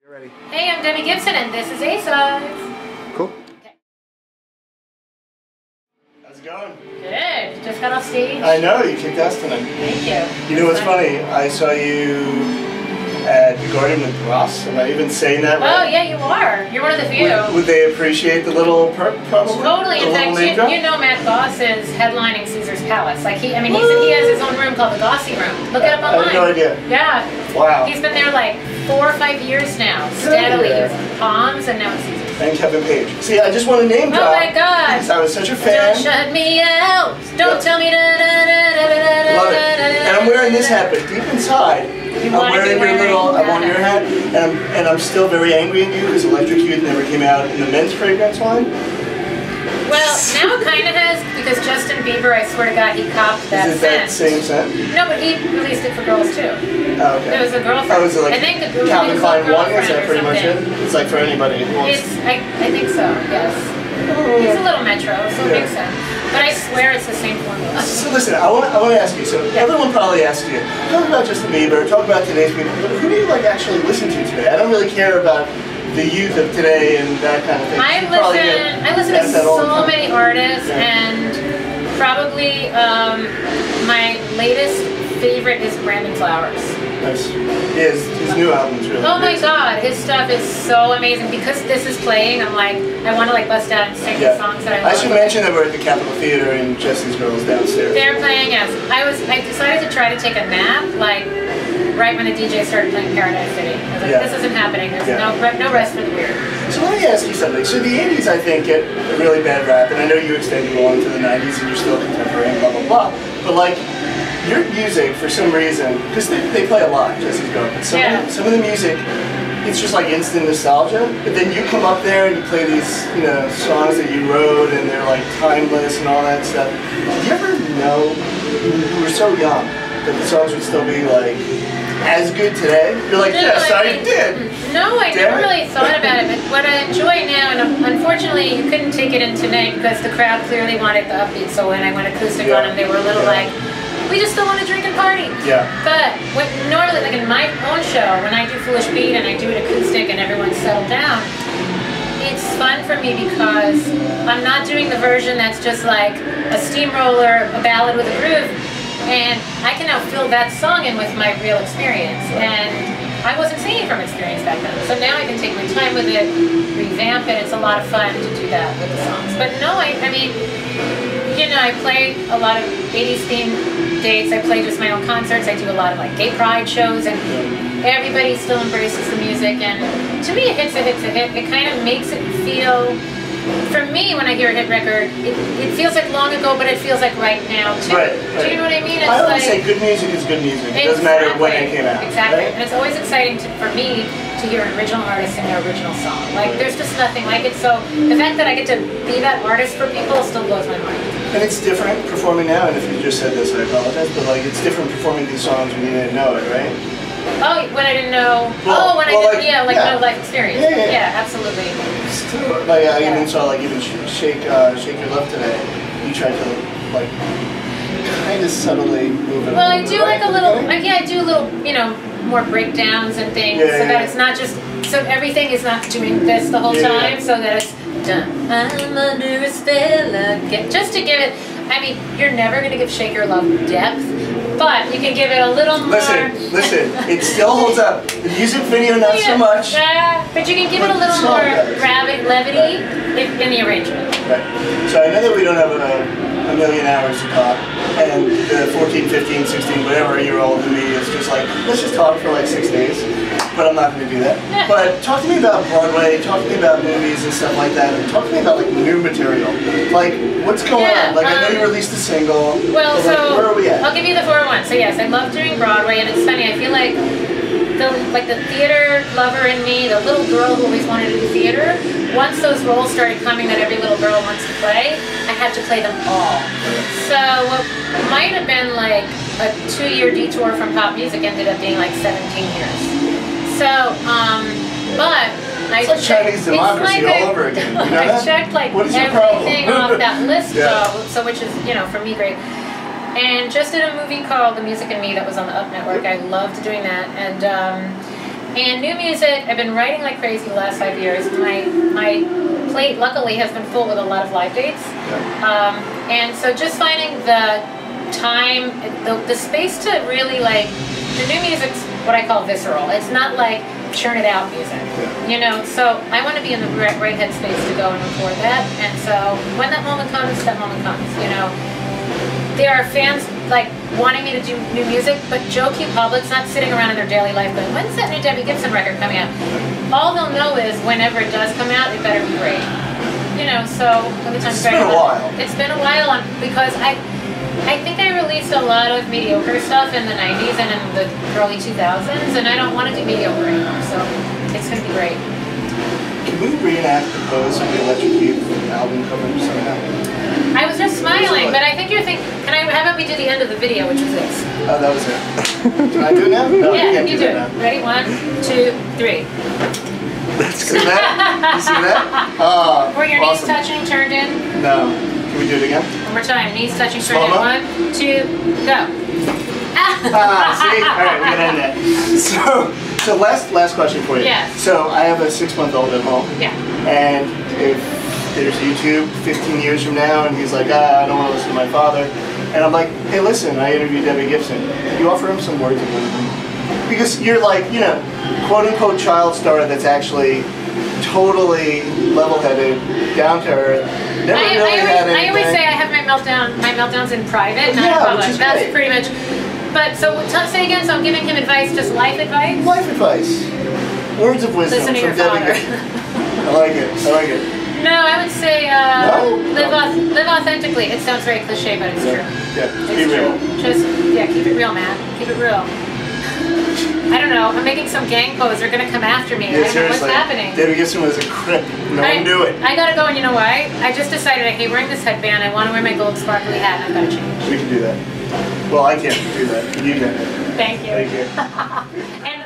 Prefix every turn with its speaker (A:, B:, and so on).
A: Ready.
B: Hey, I'm Debbie Gibson, and this is A-Sides.
A: Cool.
B: Okay.
A: How's it going?
B: Good. Just got off stage.
A: I know, you kicked ass tonight.
B: Thank you.
A: You know what's funny? I saw you at the Garden with Ross. Am I even saying that right?
B: Oh, yeah, you are. You're one of the few.
A: Would they appreciate the little perk, probably?
B: Totally. In fact, you know Matt Goss is headlining Caesar's Palace. Like he has his own room called the Gossy Room. Look it up online.
A: I have no idea.
B: Yeah.
A: Wow.
B: He's been there like 4 or 5 years now, steadily. He was in Palms, and now it's Caesar's.
A: And Kevin Page. See, I just want to name drop.
B: Oh my God!
A: Because I was such a fan.
B: Don't shut me out. Don't tell me da da da da da da.
A: Love it. And I'm wearing this hat, but deep inside, I'm wearing your little. I want your hat, and I'm still very angry at you because Electric Youth never came out in the men's fragrance line.
B: Well, now it kind of has, because Justin Bieber, I swear to God, he copped that
A: Is it
B: scent.
A: that same scent?
B: No, but he released it for girls too.
A: Oh, okay.
B: It was a girlfriend.
A: Oh, is it like
B: I think the
A: Calvin Klein 1? Is that pretty much
B: something.
A: it? It's like for anybody who wants.
B: I think so, yes. It's a little metro, so it makes sense. But I swear it's the same formula.
A: So listen, I want to ask you, so everyone probably asks you, talk about Justin Bieber, talk about today's people, but who do you like actually listen to today? I don't really care about the youth of today and that kind of thing.
B: I listen to so many artists, and probably my latest favorite is Brandon Flowers.
A: Nice. His new album's really
B: amazing. God, his stuff is so amazing. Because this is playing, I'm like, I want to like bust out and sing the songs that I love.
A: I should mention that we're at the Capitol Theater and Jesse's Girls downstairs.
B: They're playing, yes. I decided to try to take a nap, like, right when the DJ started playing Paradise City. I was like, this isn't happening. There's no rest for the weird.
A: So let me ask you something. So the 80s, I think, get a really bad rap, and I know you extended along to the 90s and you're still contemporary and blah, blah, blah. But like, your music, for some reason, because they play a lot, Jesse's Girls, but some of the music, it's just like instant nostalgia, but then you come up there and you play these, songs that you wrote and they're like timeless and all that stuff. Did you ever know, you were so young, that the songs would still be like as good today? You're like, yes, I did.
B: No, I never really thought about it, but what I enjoy now, and unfortunately you couldn't take it in tonight because the crowd clearly wanted the upbeat, so when I went acoustic on them, they were a little like, we just still want to drink and party. Yeah. But normally, like in my own show, when I do Foolish Beat and I do it acoustic and everyone's settled down, it's fun for me because I'm not doing the version that's just like a steamroller, a ballad with a groove, and I can now fill that song in with my real experience. And I wasn't singing from experience back then, so now I can take my time with it, revamp it. It's a lot of fun to do that with the songs. But no, I mean, I play a lot of 80s themed dates. I play just my own concerts. I do a lot of like gay pride shows, and everybody still embraces the music. And to me, a hit's a hit's a hit. It kind of makes it feel, for me, when I hear a hit record, it feels like long ago, but it feels like right now too. Right. Do you know what I mean? It's
A: I always say good music is good music. It doesn't matter when it came out.
B: Exactly.
A: Right?
B: And it's always exciting for me to hear an original artist sing their original song. Like, there's just nothing like it. So the fact that I get to be that artist for people still blows my mind.
A: And it's different performing now, and if you just said this, I apologize, but like it's different performing these songs when you didn't know it, right?
B: Oh, when I didn't know.
A: Well,
B: I didn't, no life experience. Yeah, absolutely.
A: Still, like I even saw, like even Shake Your Love Today. You tried to like kind of subtly move it.
B: Well, I do like a little. I do a little, more breakdowns and things, so that it's not just. So everything is not doing this the whole time, so that it's done. I'm under a spell again. Just to give it. I mean, you're never gonna give Shake Your Love depth. But you can give it a little more.
A: Listen, it still holds up. The music video, not so much.
B: But you can give it a little more levity in the arrangement.
A: Right. So I know that we don't have a million hours to talk, and the 14, 15, 16, whatever year old in me is just like, let's just talk for like 6 days. But I'm not going to do that. But talk to me about Broadway, talk to me about movies and stuff like that, and talk to me about like new material. Like, what's going on? Like, I know you released a single.
B: Well, so
A: where are we at?
B: I'll give you the 401. So yes, I love doing Broadway, and it's funny. I feel like the theater lover in me, the little girl who always wanted to do theater. Once those roles started coming that every little girl wants to play, I had to play them all. So what might have been like a 2-year detour from pop music ended up being like 17 years. So, but
A: it's like Chinese democracy all over again. You know
B: I checked like everything off that list, so which is for me great. And just did a movie called The Music and Me that was on the Up Network. I loved doing that, and And new music, I've been writing like crazy the last 5 years. My plate, luckily, has been full with a lot of live dates. And so just finding the time, the space to really like, the new music's what I call visceral. It's not like churn it out music, you know, so I want to be in the right headspace to go and record that, and so when that moment comes, you know. There are fans like wanting me to do new music, but Joe Q public's not sitting around in their daily life going, when's that new Debbie Gibson record coming out? All they'll know is whenever it does come out, it better be great. You know, so by the time
A: it's been a while.
B: It's been a while because I think I released a lot of mediocre stuff in the 90s and in the early 2000s, and I don't want to do mediocre anymore, so it's going to be great.
A: Can we reenact the pose of the Electric Youth album cover somehow?
B: I was just smiling, but I think you're thinking, how about we do the end of the video, which was this?
A: Oh, that was it. Can I do it now? No,
B: yeah, you do it.
A: Now.
B: Ready? 1, 2, 3.
A: See that? You see that?
B: Were your knees touching, turned in?
A: No. Can we do it again?
B: One more time. Knees touching, turned in. 1, 2, go.
A: See? All right, we're gonna end that. So last question for you.
B: Yeah.
A: So I have a 6-month-old at home.
B: Yeah.
A: And if there's YouTube 15 years from now, and he's like, I don't want to listen to my father, and I'm like, hey, listen, I interviewed Debbie Gibson. You offer him some words of wisdom, because you're like, you know, quote-unquote child star that's actually totally level-headed, down to earth.
B: I always say I have my meltdowns in private, not in public.
A: Which is
B: That's
A: great.
B: pretty much. But so say again. So I'm giving him advice, just life advice.
A: Life advice, words of wisdom
B: Listen to
A: from
B: your
A: Debbie
B: father.
A: Gibson. I like it. I like it.
B: No, I would say live authentically. It sounds very cliche, but it's true.
A: Yeah, be real.
B: Just keep it real, man. Keep it real. I don't know. I'm making some gang pose. They're gonna come after me.
A: Yeah,
B: I don't know what's happening.
A: Debbie Gibson was a crip. No one knew it.
B: I gotta go, and you know why? I just decided I hate wearing this headband. I want to wear my gold sparkly hat, and I've got to change.
A: We can do that. Well, I can't do that. You can.
B: Thank you.
A: Thank you.
B: And